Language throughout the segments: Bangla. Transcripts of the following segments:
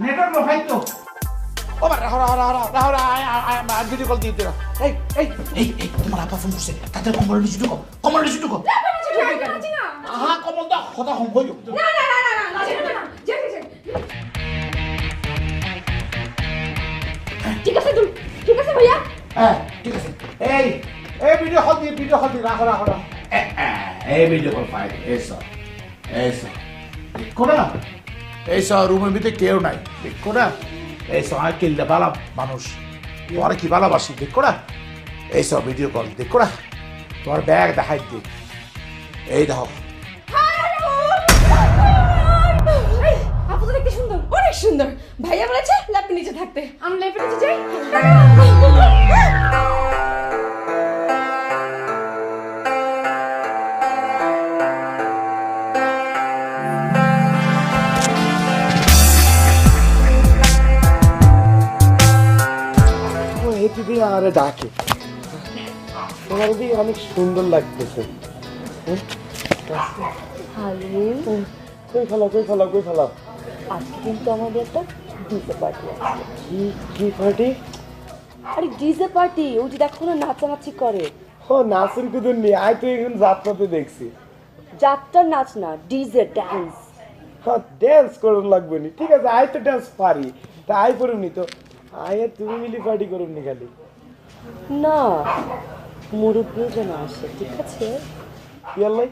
নেটওয়ার্ক প্রোফাইল তো ও বাবা রাহরা ভিডিও কল দিয়ে দিরা এই তোমার আপা ফোন করছে তাদের কম্বল নিচে ঢুকো আহা কম্বল দাও কথা কম হইও ঠিক আছে ভাইয়া হ্যাঁ ঠিক আছে এই ভিডিও কল দিয়ে রাহরা এই ভিডিও কল ফাইল এসো দেখো না এইসব রুমের ভিতরে কেউ নাই দেখো না এইসব আর কিনলে ভালো মানুষ তোমার কি ভালোবাসি দেখো না এইসব ভিডিও কল দেখো না তোমার ব্যাগ দেখাই দিই এই দেখো আপু তো দেখতে সুন্দর অনেক সুন্দর ভাইয়া বলেছে ল্যাপের নিচে থাকতে আমি ল্যাপের নিচে যাই আরে ডাকে তোমার দিকে অনেক সুন্দর লাগতেছে কই ফেলাও আজকে কিন্তু আমাদের একটা ডিজে পার্টি আছে। কি পার্টি? আরে ডিজে পার্টি, ওই যে দেখো না নাচানাচি করে। ও নাচের কুদুর নিয়ে আয় তো এখন যাত্রাতে দেখছি। যাত্রার নাচ না, ডিজে ড্যান্স। হ্যাঁ ড্যান্স করুন লাগবে নি, ঠিক আছে আয় তো ড্যান্স পারি, তা আয় করুনি তো আয় আর তুমি মিলি পার্টি করুন নি খালি। না মুরব্বীও যেন আসে, ঠিক আছে? ইয়াল্লাই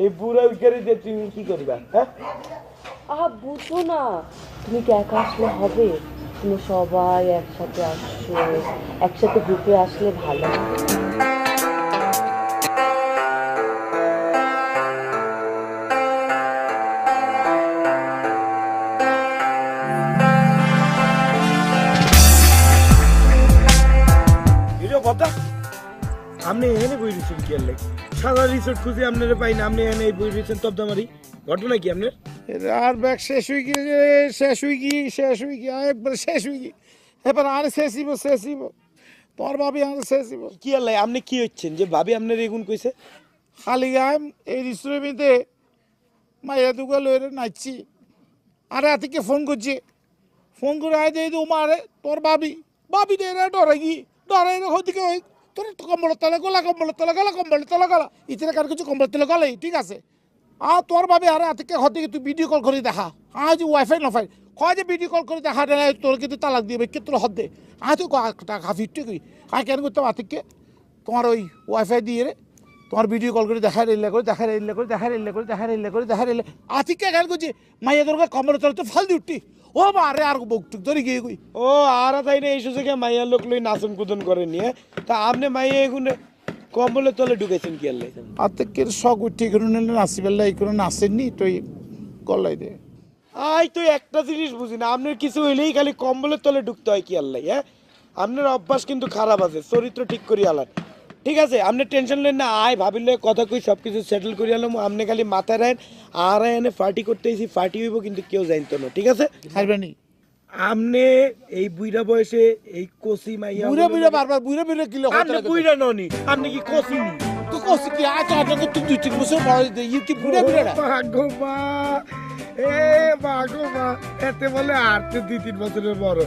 এই বুড়া উইকারি দিয়ে তুমি কি করবা? হ্যাঁ আহা বুঝো না, তুমি কি একা আসলে হবে? তুমি সবাই একসাথে আসছো, একসাথে গ্রুপে আসলে ভালো হবে। আপনি এখানে বই দিচ্ছেন কি আর লাগে সারা রিসোর্ট খুঁজে আপনারা পাই না, আপনি এখানে বই দিচ্ছেন তবদামারি, ঘটনা কি আপনার? আর ব্যাগ শেষ হয়ে গিয়ে একবার শেষ হয়ে গিয়ে এবার আর শেষিব তোর ভাবি আর শেষিব কি আর লাগে আপনি কি হচ্ছেন যে ভাবি আপনার এগুন কইছে? খালি গাম এই রেস্টুরেন্টে মাইয়া দুগা লইরে নাচছি আরে আতিকে ফোন করছে, ফোন করে আয় দিয়ে মারে তোর ভাবি দে ডরে হদিকে ওই তোর কম্বল তলে গলা ইতিরে কার কিছু কম্বল তলে গলাই ঠিক আছে। তোর ভাবি আরে আতিকে হদিকে তুই ভিডিও কল করে দেখা যে ওয়াইফাই নফাই কয় যে ভিডিও কল করে দেখা দেয় তোর কিন্তু তালাক দিবে কে তোর হদ দে তো টাকা ফিফটি করি কেন করতাম আতিককে তোমার ওই ওয়াইফাই দিয়ে রে তোমার ভিডিও কল করে দেখা রেলে আতিককে কেন করছি মাইয়া তোর কম্বল তলে তো ফাল দি উঠতি ও মারে আর বুকটুক ধরে গিয়ে গই ও আর তাই না এই সুযোগে মাইয়ার লোক লই নাচন কুদন করে নিয়ে তা আপনি মাইয়া এখন কম্বলের তলে ঢুকেছেন কি আর লাগে? আতিকের শখ উঠি করে নিলে নাচিবেলা এই করে নাচেননি তুই গলাই দে আই তো একটা জিনিস বুঝি না, আপনার কিছু হইলেই খালি কম্বলের তলে ঢুকতে হয় কি আর লাগে? হ্যাঁ আপনার অভ্যাস কিন্তু খারাপ আছে, চরিত্র ঠিক করি আলার। ঠিক আছে আপনি টেনশন নেন না, আয় ভাবিলে কথা কই সব কিছু সেটেল করি আলাম, আপনি খালি মাথায় রাখেন আর এনে পার্টি করতে এসি পার্টি হইব কিন্তু কেউ জানতো না, ঠিক আছে? খাইবানি আপনি এই বুইড়া বয়সে এই কোসি মাইয়া বারবার বুড়া কিলো আপনি বুইড়া ননি, আপনি কি কোসি নি তো কোসি কি আজ আজকে তুই 2-3 বছর বড় ইউটিউব বুড়া না ভাগবা এ ভাগবা এতে বলে আর তো 2-3 বছরের বড়,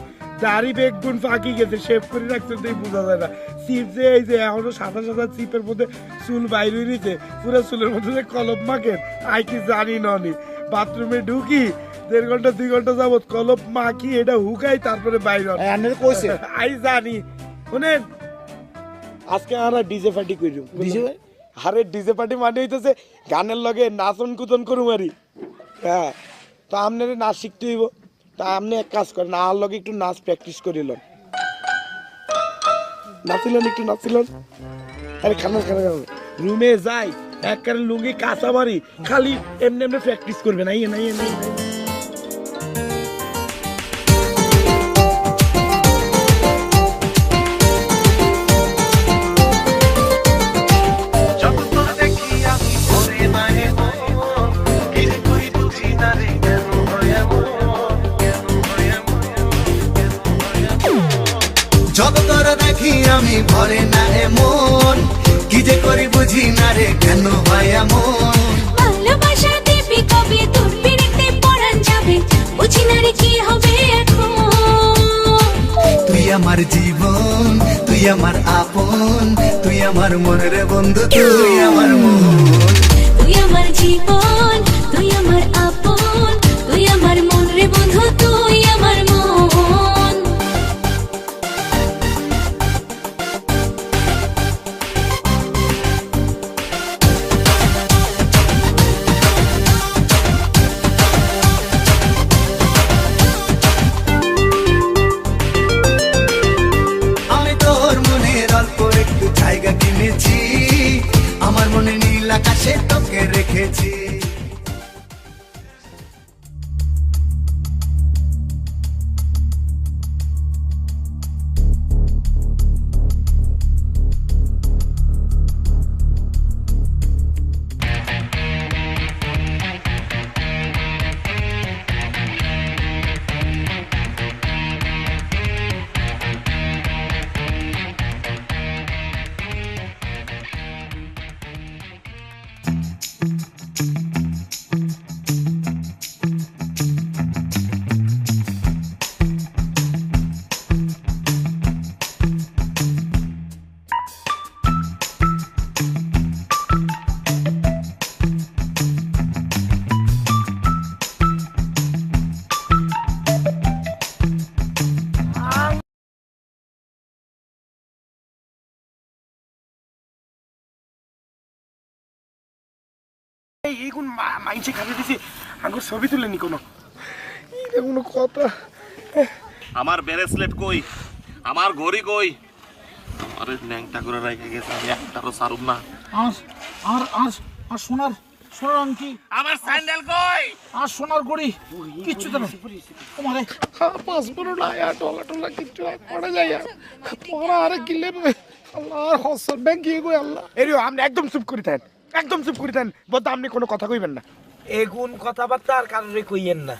দাড়ি বেগুন ফাঁকি গেছে, শেভ করে রাখছে তুই বোঝা যায় না। চিপ যে এই যে এখনো সাদা চিপের মধ্যে চুল বাইরে নিতে পুরো চুলের মধ্যে যে কলম মাখেন আই কি জানি ননি, বাথরুমে ঢুকি 1.5 ঘন্টা 2 ঘন্টা যাবত কলম মাখি এটা হুকাই তারপরে বাইরে কইছে আই জানি। শুনেন আজকে আমরা ডিজে পার্টি করি, আরে ডিজে পার্টি মানে হইতেছে গানের লগে নাচন কুতন করু মারি। হ্যাঁ তো আপনার নাচ শিখতে হইব, তা আপনি এক কাজ করেন আর লগে একটু নাচ প্র্যাকটিস করিলেন, নাচিলেন আরে খানা রুমে যাই একবারে লুঙ্গি কাঁচা মারি খালি এমনি প্র্যাকটিস করবেন। যত তোর দেখি আমি ভরে না এমন, কি যে করি বুঝি না রে কেন হয় এমন। ভালোবাসা দিবি কবে তোর পিড়িতে পরাণ যাবে, বুঝি না রে কি হবে। আমার জীবন, তুই আমার আপন, তুই আমার মনের বন্ধু, তুই আমার মন। তুই আমার জীবন, তুই আমার আপন, তুই আমার মন রে বন্ধু, তুই আমার মন। আমি তোর মনের অল্প একটু জায়গা কিনেছি, আমার মনে নীল আকাশে তোকে রেখেছি। এইগুন মাইনসে খাবে দিছি আঙ্গুর ছবি তুলেনি কোনো এটা কোনো কথা। আমার ব্রেসলেট কই, আমার ঘড়ি কই, আমার ন্যাংটা করে রেখে গেছে, আমি একটারও সারুম না। আর আর আর আর সোনার সোনার আংটি, আমার স্যান্ডেল কই? আর সোনার গড়ি কিচ্ছু তো না। তোমারে পাসপোর্ট আর ডলার টলা কিচ্ছু পড়ে যায় তোমার আরে কিলে আল্লাহ হসর ব্যাংক গিয়ে গো আল্লাহ। এরিও আপনি একদম চুপ করে থাকেন, একদম চুপ করে থাকেন, বলতে আপনি কোনো কথা কইবেন না। এগুন কথাবার্তা আর কারোর কইয়েন না।